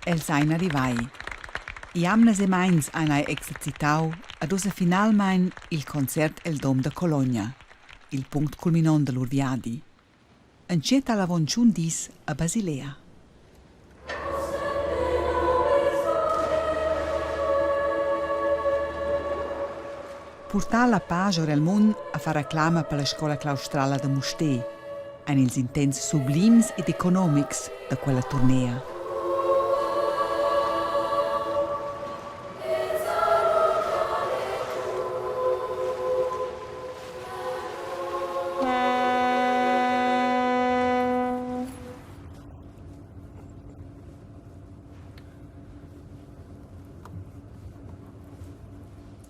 El sain arrivai. I amna semains hanno exercitau ad usa finalmein il concert El Dom de Cologna, il punct culminant de l'Urviadi. Encet alla vonciun dis a Basilea. Portar la pace al mund a far reclama per la scola claustrala de Mustér, en ils intents sublims ed economics de quella turnea.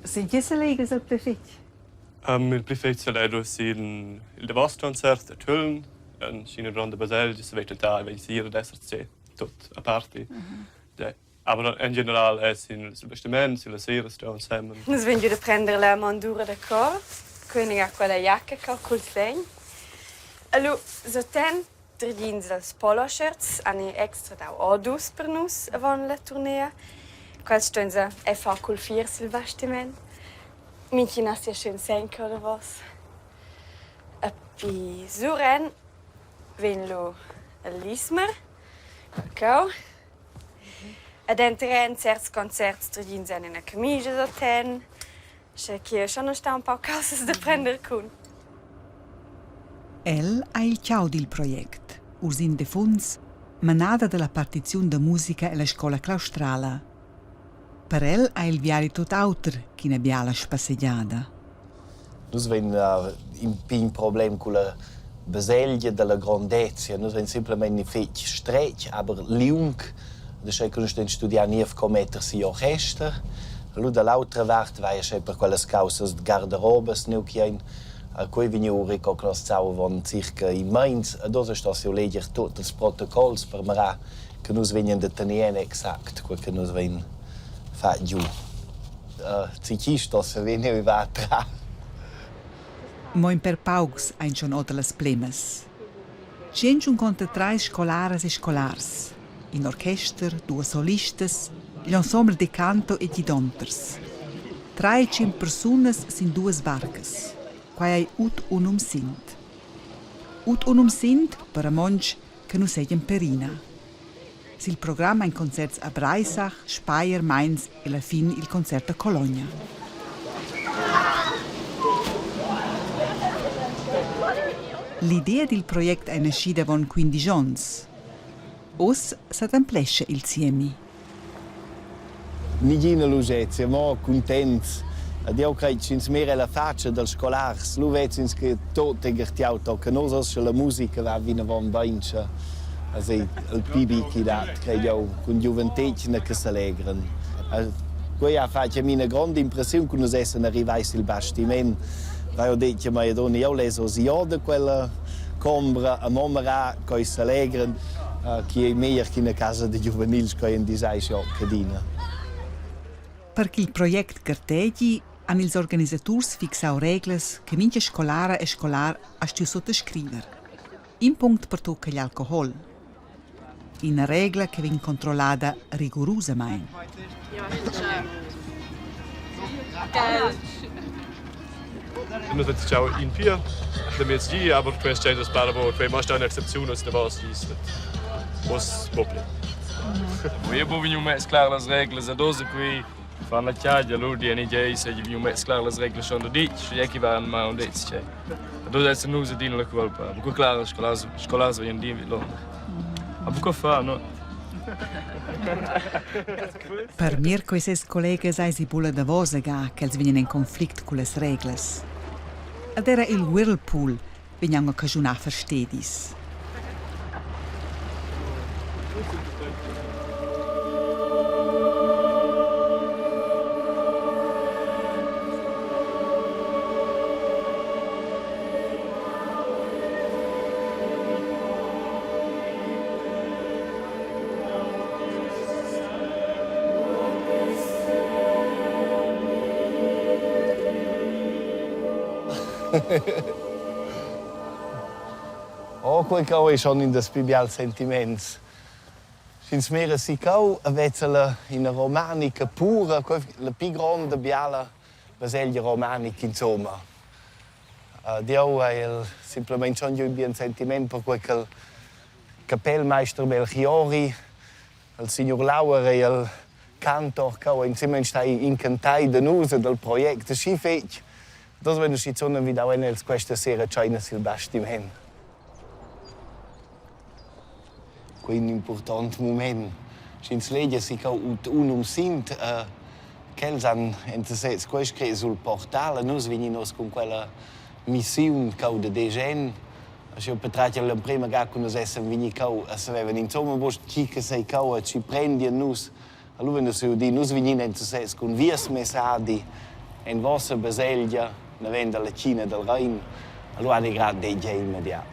Sentisse lei il prefetto? Il prefetto celebra il Devast-concert a Tulln, in Cina Grande Baselgia, si vede da vedere d'essere tutto a parte. Aber in generale è sul vestimento, sulla sera, stiamo insieme. Noi veniamo a prendere la mandura da qua, quindi a quella giacca col segno. Allora, so ten, tre jeans als polo-shirts, hanno extra da odus per noi avant la tournea. Quals stehen sie einfach col fier sul vestimento. Minchi nastia schön senka oder was. E pi suren ven lo a lismer. Go. Ed entren certs concerts tredin sen in a camicia da ten. Che che schon sta un po' cosas da prender con. El ha il chiaudi il project, ursin de funds, manada della partizione de musica e la scola claustrala. Per el ha il viari tot auter che ne abbia la spasseggiata. Noi abbiamo un problema con la Baselgia della grandezza. Noi abbiamo semplicemente fatto stretch, ma lung. Adesso che noi studiamo nie come mettersi in orchestra. Allora dall'altra parte vai per quelle cause di garderobe, a cui veniamo riconosciuti circa in Mainz. E dopo sto a leggere tutti i protocolli per me che noi veniamo tenere esatto quel che noi veniamo fa giù. Ciclistas venivano va atrás. Moin per paugs ein schon oder las plemes. Cienchun conta trais scolaras e scolars. In orchester, due solistas, l'ensemble de canto e di donters. 13 personas sin duas barcas, quai ai ut unum sint. Ut unum sint per a monch che nu segem perina. Il programma in concerts a Breisach, Speyer, Mainz e alla fine il concerto a Cologna. L'idea del progetto è nascita con 15 anni. Os s'adamplesce il CMI. Nigina Lugezia, mo contents. Io credo che mehr la faccia del scolars. Lu vezzins che tutto è gertiauto, che noi la musica va vina von Baincia. Also, il pibi che dà, credo, con gioventecina che si allegrano. Poi ha fatto una grande impressione quando si è arrivati sul bastimento. Ho detto, ma io leso sia di quella combra, a mamma che si allegrano, che è meglio che in casa di giovanili che in disagio cadina. Perché il progetto Carteggi hanno gli organizzatori fissato regole che minchia scolara e scolar ha stiù sottoscrivere. In punto per tocca gli alcohol. Una regola che viene controllata rigorosamente. Noi facciamo in Pia, da mezz'ora, aber questo è sparavo, poi ma sta un'eccezione se vas dies. Was problem. Io voglio mescolare le regole a dose qui fanno la chiadia, loro di NJ se voglio mescolare le regole sono di, cioè che vanno ma un dez c'è. Dove è nusa di la colpa. Ma claro, scolare vogliono di Londra. Ma che fa, no? Per mir questi colleghi sai si bulla da voce che els vengono in conflitto con le regole. Ed era il whirlpool vengono a cagionare verstedis. Oh, quel che ho sono in despibial sentimenti. Sins mera sicau aveva in romanica pura, la più grande biala baselgia romanica insomma. Dio è semplicemente schon un sentimento per quel Kapellmeister Belchiori, il signor Lauer e il cantor che insieme stai incantai da noi del progetto Skifetch. Das wenn ich jetzt wieder auch in questa sera China sil bastimento. Quindi un importante momento. Sins legge si che unum sint che han entsetzt questo sul portale, noi veninos con quella missione che de degen. Als je betracht la prima ga con nos essen vini cau, as avevano insomma vos chica sei cau ci prendi nus. Allora nos di nus vini entsetzt con vias mesadi en vossa baselgia. Ne vende la Cina del Rhein, allora hanno grande idea immediata.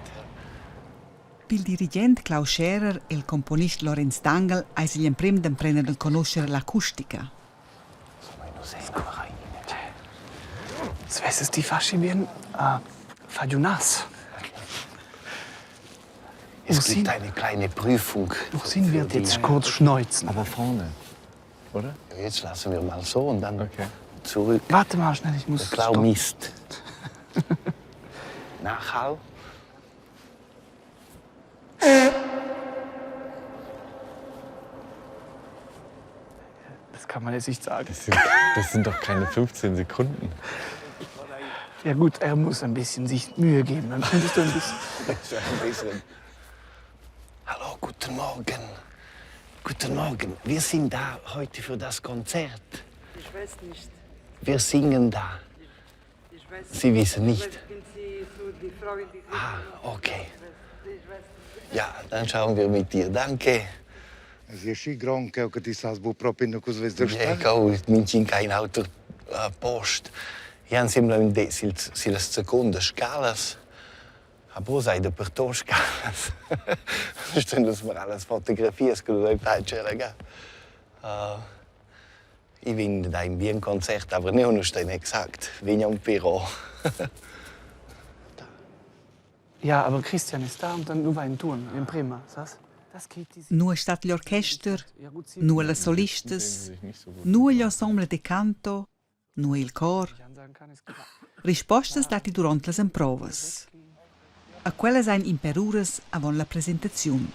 Il dirigente Klaus Scherer e il componista Lorenz Stangl hanno imprim di prendere a conoscere l'acustica. So ist es die Faschingien Fajunas. Es gibt eine kleine Prüfung. Luxin wird jetzt kurz schneuzen. Aber vorne, oder? Ja, jetzt lassen wir mal so und dann Okay. zurück. Warte mal schnell, ich muss. Der Klau Mist. Nachhall. Das kann man jetzt nicht sagen. Das sind doch keine 15 Sekunden. Ja gut, er muss ein bisschen sich Mühe geben. Dann findest du ein bisschen. Hallo, guten Morgen. Guten Morgen. Wir sind da heute für das Konzert. Ich weiß nicht. Wir singen da. Ich weiß nicht. Sie wissen nicht. Wenn Sie so die Frau in die Okay. Ich weiß nicht. Ja, dann schauen wir mit dir. Danke. Je și grom că ti s-a zbu proprio nu cu zvezi Ja, go, minci kein Auto post. Ja, simplemente silas seconde scalas. Aber sei de per to scalas. Stehen das mal alles fotografies che lo faccio, raga. Ich bin da im bien Konzert, aber nicht stehen exakt. Wie ein Büro. Ja, aber Christian ist da und dann nur ein Turn in Prima, was? Das geht diese. Nur stat gli orchester, Ja gut, sie nur le solistas, sich nicht so gut. nur gli ensemble de canto, nur il cor. sagen kann, ist klar. Rispostas dati durant las improvas. A quelles ein imperuras avon la presentazione.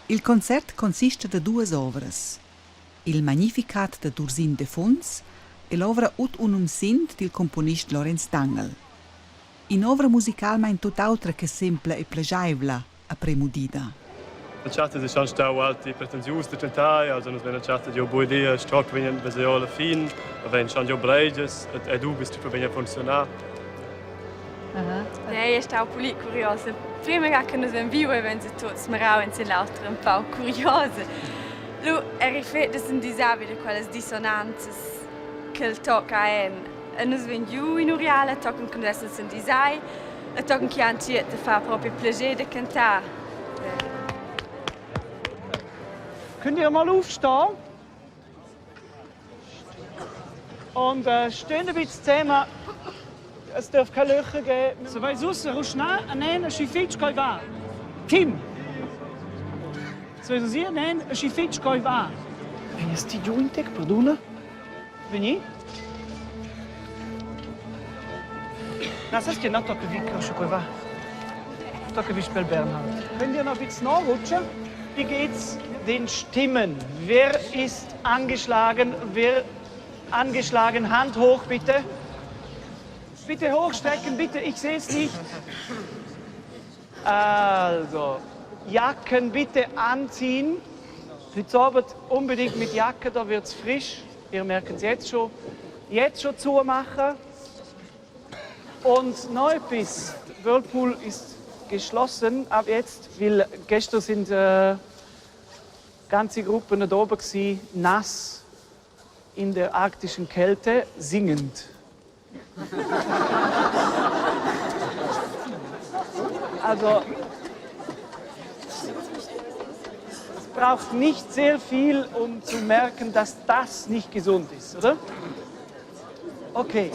Il concert consiste de duas ovras. Il Magnificat de Dursin de Fons e l'ovra Ut unum sint del componist Lorenz Stangl. In ovra musicalmein tot autra che sempla e plagiaivla a premudida. La chatta si schon stau alti pretensius de tentai, also nos wenn la chatta dio buo idea, stock venien veseola fin, wenn schon dio breiges, et du bist per venien funzionar. Nee, ist auch πολύ curiosa. Prima che nos ven viu e ven se tots marau en se l'altra un po' curiosa. Lu riflet sind disabili quelles dissonanzas che il tocca en. E nos ven giù in uriale, toccano con adesso sind disai, e toccano che han ciet de fa proprio piacere de cantar. Könnt ihr mal aufstehen? Und stehen ein bisschen zusammen. Es darf keine Löcher geben. So vai sus, ruschna, nein, schifitsch koi va. Kim. So ist es nein, schifitsch koi va. Wenn es die Jointek, perdona? Veni. Na, das ist not tocca vi koi va. Tocca vi spel Bernhard. Könnt ihr noch ein bisschen nachrutschen? Wie geht's den Stimmen? Wer ist angeschlagen? Wer angeschlagen? Hand hoch, bitte. Bitte hochstrecken, bitte. Ich sehe es nicht. Also, Jacken bitte anziehen. Heute Abend unbedingt mit Jacke, da wird es frisch. Wir merken es jetzt schon. Jetzt schon zumachen. Und noch etwas. Whirlpool ist geschlossen ab jetzt, weil gestern sind ganze Gruppen da oben gewesen, nass in der arktischen Kälte, singend. Also es braucht nicht sehr viel, um zu merken, dass das nicht gesund ist, oder? Okay.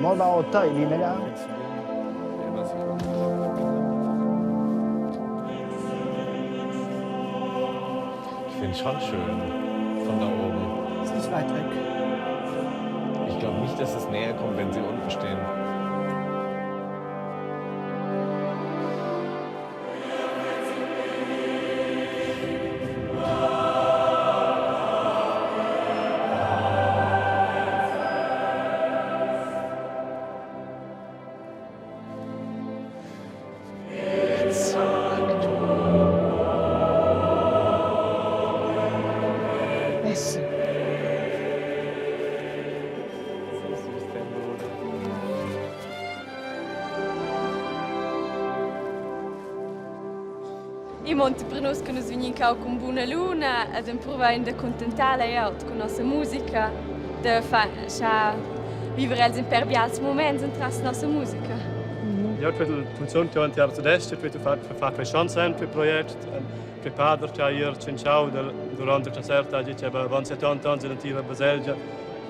Mal da auch Teil hinein. Ich finde es schon schön von da oben. Ist nicht weit weg. Ich glaube nicht, dass es näher kommt, wenn sie unten stehen. I monti per noi che nos venin cau con buona luna, ad improvain de contentare le aut con nostra musica, de vivere els impervials moments entras nostra musica. Ja, het funziona che anche adesso, het fatto chance per project, che padre c'ha hier cinciao durante il concerto, dice che van 70 anni in tira Baselgia,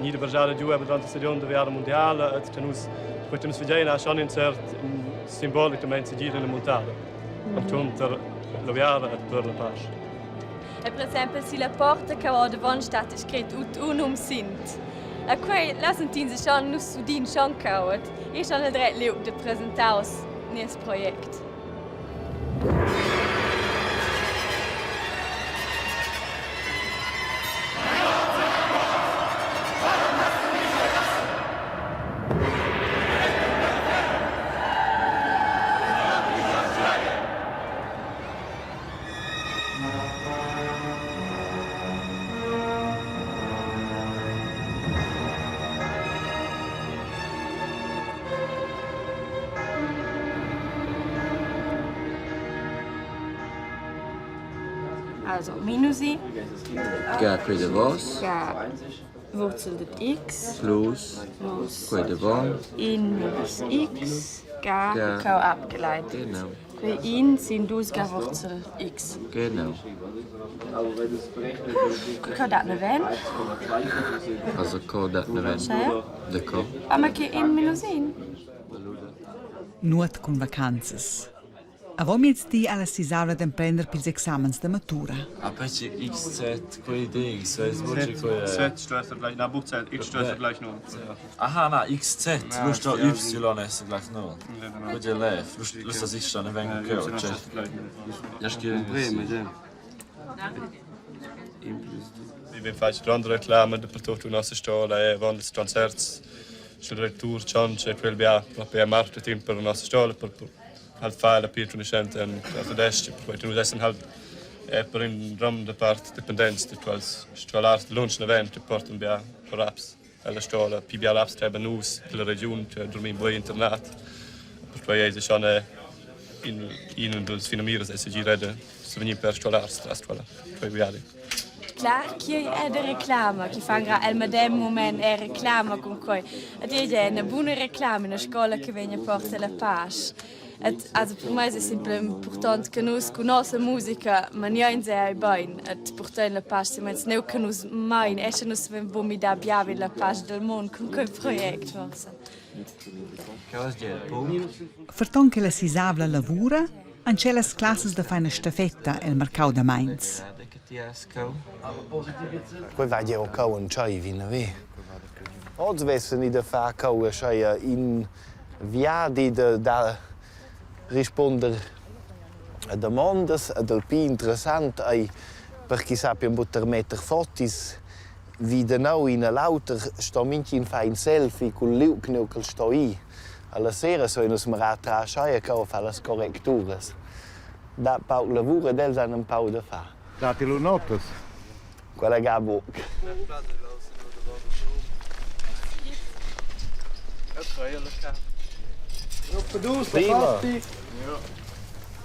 ni de berjada giù durante la stagione de Viara Mondiale, et che nos vedere schon insert simbolicamente gira in montata. Appunto la Viara et per la pace. E per esempio se la porta che ho davanti state scritto ut unum sint. A quei lassen tin se schon nus sudin schon kauet. E schon el dret leu de presentaus nes projekt. Also Minusi. Ga qui de vos. Ga Wurzel de x. Plus. Qui de von. In minus x. Ga kau abgeleitet. Genau. Qui in sind dus ga Wurzel x. Genau. Kau dat ne ven. Also ko dat ne ven. Schau. De ko. Aber ke in minus in. Nuot con vacanzas. Avon jetzt die alles si saura d'emprender pils examens de matura. Aber ich XZ, quei Dings, weißt du, was ich quei... Z stößt gleich, na Buch Z, X stößt gleich 0. Aha, na, XZ, du hast da Y ist gleich 0. Gut, ihr lebt, du hast das ich schon ein wenig gehört, check. Ja, ich gehe in Bremen, ja. Ich bin falsch dran, Reklame, der Produkt und aus der Stelle, wann das Konzert, Direttur, Chance, quel via, per marketing per la nostra storia, per halt fare la più conoscente a tedesco, poi tu adesso halt per in ram da parte dipendenza di quals scolars de lunch event portano via raps alla storia, più via raps tra benus della regione, dormi in buon internat. Poi è schon in dos finamires se girede, se veni per scolars tra scuola. Poi via. Clar, che è de reclama, che fanno al medem moment è reclama con coi. Ed è una buona reclama in una scuola che viene porta la pace. Also per me è sempre importante che noi conosciamo la musica, ma non è bene. E portare la pace, ma non conosciamo mai, e non sappiamo come da abbiamo la pace del mondo con quel progetto, forse. Ferton che la si savla lavura, anche le classes da fare una staffetta al mercato da Mainz. Poi vai a cau un chai vina ve. Oggi vessen i da fa cau a chai in viadi da rispondere a domande del più interessante ai perché sappiamo poter mettere fotos wie de nou in lauter sto minchi in fa un selfie con l'ucneu che sto i alla sera so in us mara tra chai cau fa le corretture da pau lavoro dels han un pau da fa. Dati lo notas. Quella gabo. Prima.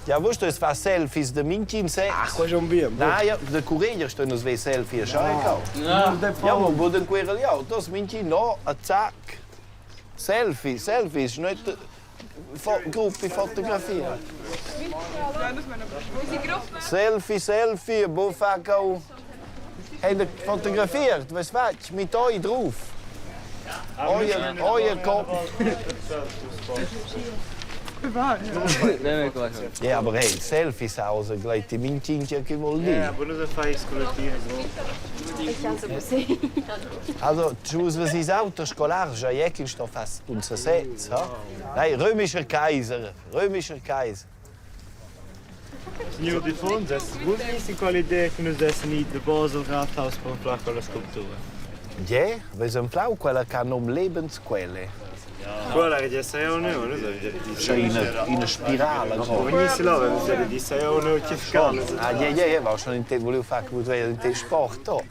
Ja, wusst du, es war Selfies de Minchi im Sex. Ach, was schon bien. Na ja, de Courrier stehen uns wie Selfie, schau ich Ja, ja, aber wo den Querel ja, das Minchi no, a zack. Selfie, Selfies, nicht Gruppe fotografieren. Selfie, wo fakau. Hey, fotografiert, was weißt mit euch drauf? Euer Kopf. Ja, aber hey, Selfies außer gleich die Mintinja che vuol dire. aber nur so fais collettivo. Also, tschüss, was ist Auto scolar, ja jekin sto fast unser Setz, ha? Nein, römischer Kaiser. Signor Di Fonso, è buonissima quell'idea che noi adesso in Basel Rathaus per fare quella scultura. Ja, wir sind Frau, quella che hanno Lebensquelle. Quella che già sei un euro, C'è in spirale. Ogni là, wenn sie die sei un euro che scala. Ah, ja, war schon in te volevo fare che in te sport tot.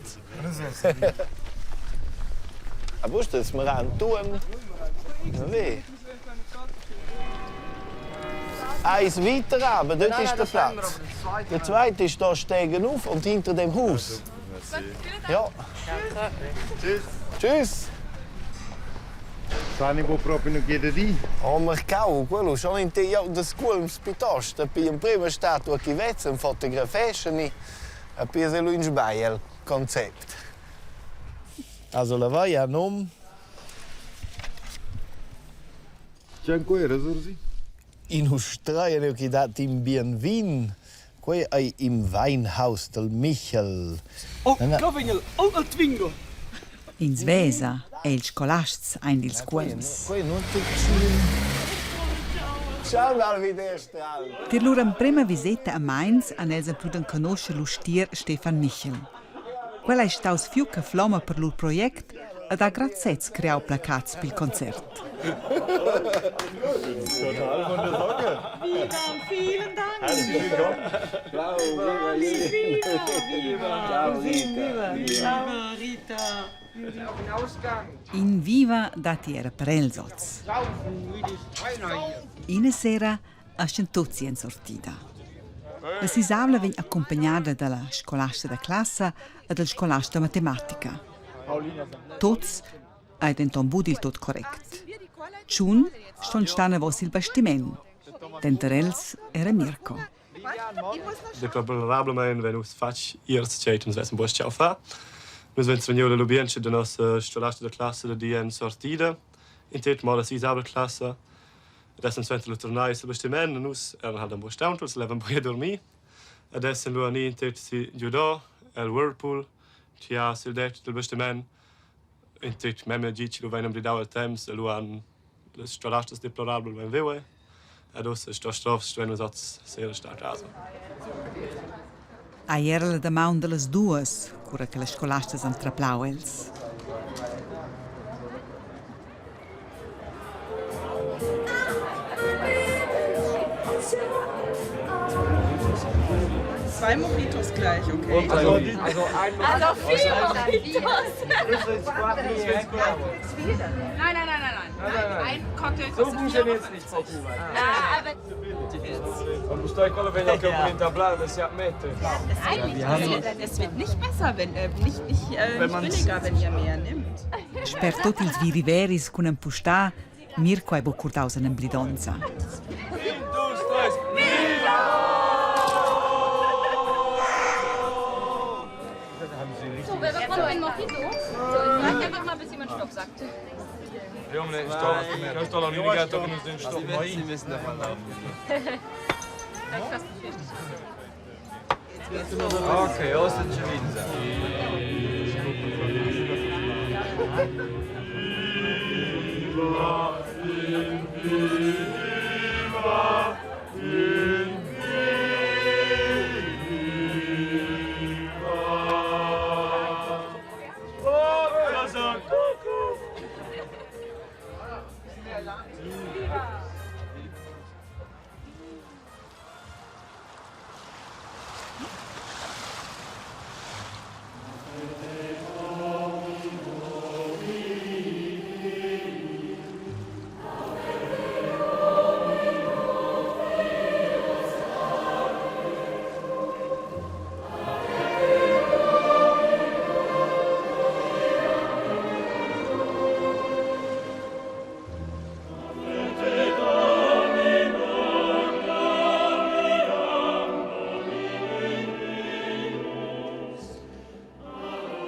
Aber wusst du, dass wir an tun? Wie? Eins weiter aber dort ist der Platz. Der zweite ist da steigen auf und hinter dem Haus. Ja. Tschüss. Sai può proprio non chiedere. Oh, ma cavolo, quello sono in te, io da scuola piuttosto, per in prima statua che vezza, un fotografisce e poi se lui in sbaglia il concept. Also la vai a nome. C'è ancora, Sorsi? In Australien ho dato in Bienvin. Qui è im Weinhaus del Michel. Oh, Glovingel, oh, il Twingo. In Svesa è il scolasts ein dils quels. Qui non ti Ciao, Malvidestra. Per loro prima visita a Mainz hanno els potuto conoscere lo stier Stefan Michel. Quella è staus fiuca flama per loro progetto ed ha graziez creato placats per il concerto. Total von der Socke. Vielen Dank. Herzlich willkommen. Viva Rita. In viva dati era per elsoz. Ina sera ascen tutti in sortita. La sisavla vegn accompagnata dalla scolasta da classe e dal scolasta matematica. Tots hai denton budil tot correct. Ciun ston stane vos il bastiment. Denterels era Mirko. Det probablemente wenn us fac iers chaitens wesen bosch ciao fa. Nus wenn sveniola lubienche de nos stolasta da classe de dien sortida. In tet mal si sabel classe. Adesso sventel tornai sul bastiment nus halt am bosch down leven boia dormi. Adesso lu ani in tet si judo el whirlpool. Tia sil det del bastiment. In tet meme dici lu venem di dauer temps lu an les stolastas deplorabel ben vewe. Ados sto strofs wenn us ats sehr stark also. A era la damaun de las duas, cura che le scolastas antraplau els. Zwei Mojitos gleich, okay? Also Also vier Mojitos. Nein. Ein Cocktail So funktioniert es nicht, Frau Kuhn. Und musst du quello wenn ich in Tablade si ammette. Es wird nicht besser, wenn nicht billiger, wenn ihr mehr nimmt. Per tutti ils viriveris con un pustà, Mirko è bocurtaus en blidonza. So, wer bekommt ein Mojito? So, ich frage einfach mal, bis jemand Stopp sagt. Junge, ich sto la navigato con den Stopp. Sie müssen davon laufen. Okay, aus den Schweden.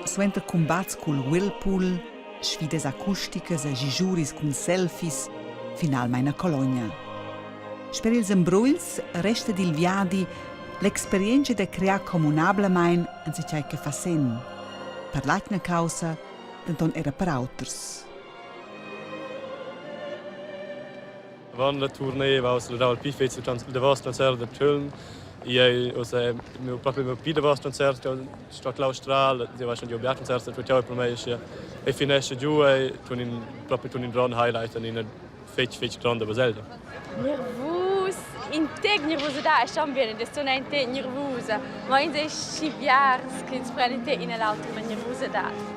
Suenter combats col whirlpool, sfides acusticas e gijuris con selfies, finalmente una cologna. Per ils embruils resta dil viadi l'esperienza di creare comunablemein an si che fa sen. Per l'altra causa, denton era per auters. Wann la tournée va aus la Pifet zu de was Konzert der Tüllen. Io ho proprio mio piede was concerto sto claustral, di was io abbiamo concerto per te per me e finisce giù e proprio in Ron highlight in una fetch grande baselda. Nervus, integ nervosità, schon bene, das sono integ nervosa. Ma in dei schiviars che sprendete in l'altro nervosità.